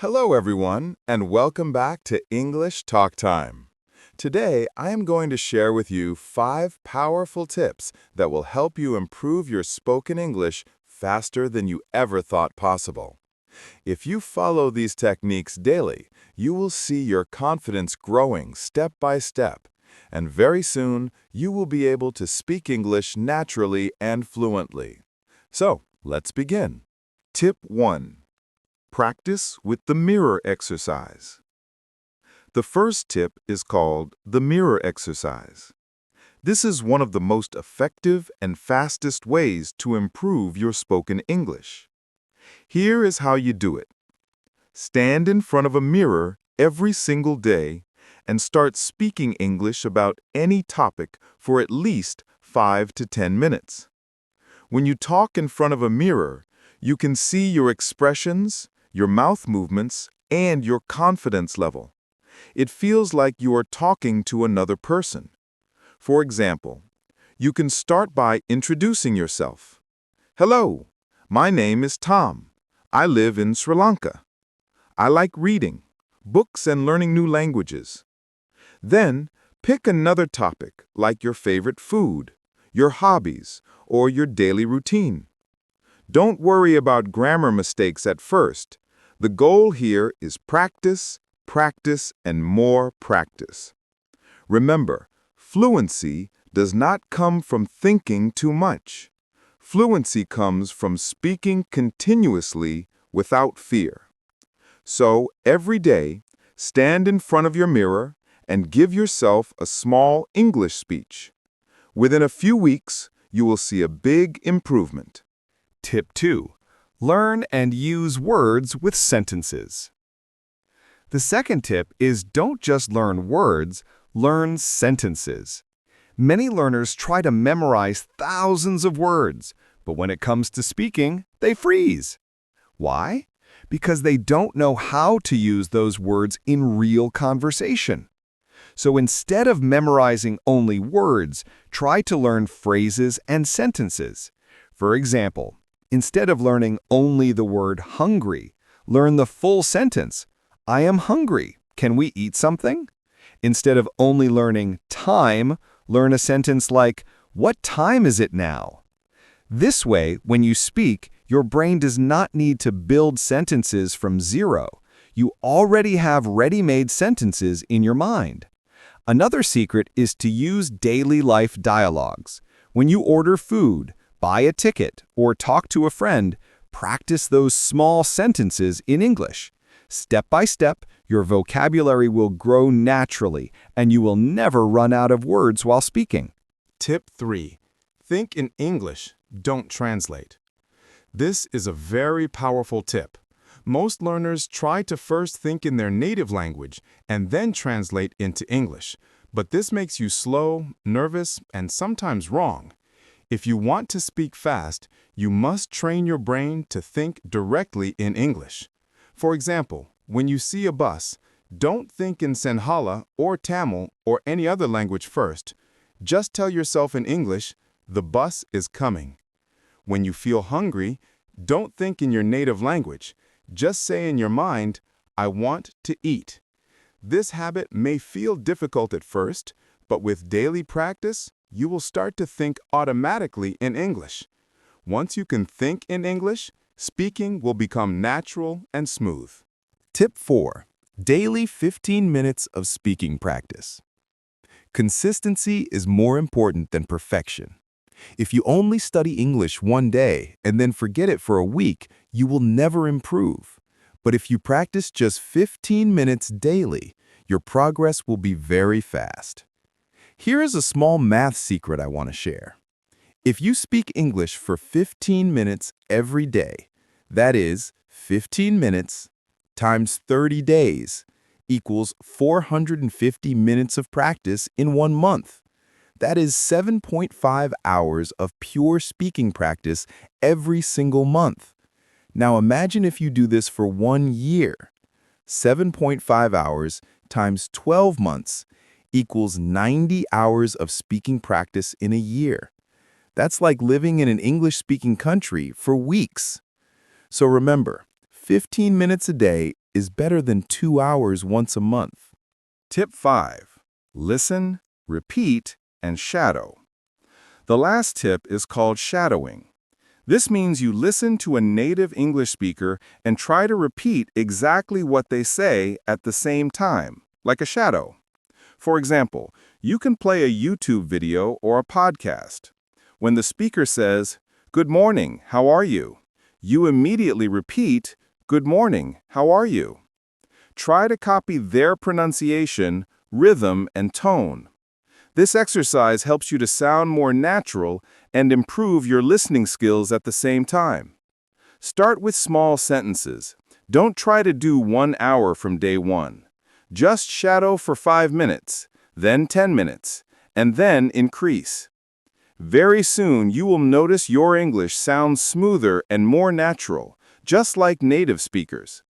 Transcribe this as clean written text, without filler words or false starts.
Hello, everyone, and welcome back to English Talk Time. Today, I am going to share with you 5 powerful tips that will help you improve your spoken English faster than you ever thought possible. If you follow these techniques daily, you will see your confidence growing step by step, and very soon, you will be able to speak English naturally and fluently. So, let's begin. Tip 1. Practice with the mirror exercise. The first tip is called the mirror exercise. This is one of the most effective and fastest ways to improve your spoken English. Here is how you do it. Stand in front of a mirror every single day and start speaking English about any topic for at least 5 to 10 minutes. When you talk in front of a mirror, you can see your expressions, your mouth movements, and your confidence level. It feels like you are talking to another person. For example, you can start by introducing yourself. Hello, my name is Tom. I live in Sri Lanka. I like reading, books, and learning new languages. Then, pick another topic like your favorite food, your hobbies, or your daily routine. Don't worry about grammar mistakes at first. The goal here is practice, practice, and more practice. Remember, fluency does not come from thinking too much. Fluency comes from speaking continuously without fear. So, every day, stand in front of your mirror and give yourself a small English speech. Within a few weeks, you will see a big improvement. Tip 2. Learn and use words with sentences. The second tip is don't just learn words, learn sentences. Many learners try to memorize thousands of words, but when it comes to speaking, they freeze. Why? Because they don't know how to use those words in real conversation. So instead of memorizing only words, try to learn phrases and sentences. For example, instead of learning only the word hungry, learn the full sentence. I am hungry. Can we eat something? Instead of only learning time, learn a sentence like, what time is it now? This way, when you speak, your brain does not need to build sentences from zero. You already have ready-made sentences in your mind. Another secret is to use daily life dialogues. When you order food, buy a ticket, or talk to a friend, practice those small sentences in English. Step by step, your vocabulary will grow naturally, and you will never run out of words while speaking. Tip 3. Think in English, don't translate. This is a very powerful tip. Most learners try to first think in their native language and then translate into English, but this makes you slow, nervous, and sometimes wrong. If you want to speak fast, you must train your brain to think directly in English. For example, when you see a bus, don't think in Sinhala or Tamil or any other language first. Just tell yourself in English, the bus is coming. When you feel hungry, don't think in your native language. Just say in your mind, I want to eat. This habit may feel difficult at first, but with daily practice, you will start to think automatically in English. Once you can think in English, speaking will become natural and smooth. Tip 4. Daily 15 minutes of speaking practice. Consistency is more important than perfection. If you only study English one day and then forget it for a week, you will never improve. But if you practice just 15 minutes daily, your progress will be very fast. Here is a small math secret I want to share. If you speak English for 15 minutes every day, that is 15 minutes times 30 days equals 450 minutes of practice in 1 month. That is 7.5 hours of pure speaking practice every single month. Now imagine if you do this for 1 year. 7.5 hours times 12 months equals 90 hours of speaking practice in a year. That's like living in an English-speaking country for weeks. So remember, 15 minutes a day is better than 2 hours once a month. Tip 5. Listen, repeat, and shadow. The last tip is called shadowing. This means you listen to a native English speaker and try to repeat exactly what they say at the same time, like a shadow. For example, you can play a YouTube video or a podcast. When the speaker says, "Good morning, how are you?" you immediately repeat, "Good morning, how are you?" Try to copy their pronunciation, rhythm, and tone. This exercise helps you to sound more natural and improve your listening skills at the same time. Start with small sentences. Don't try to do 1 hour from day one. Just shadow for 5 minutes, then 10 minutes, and then increase. Very soon you will notice your English sounds smoother and more natural, just like native speakers.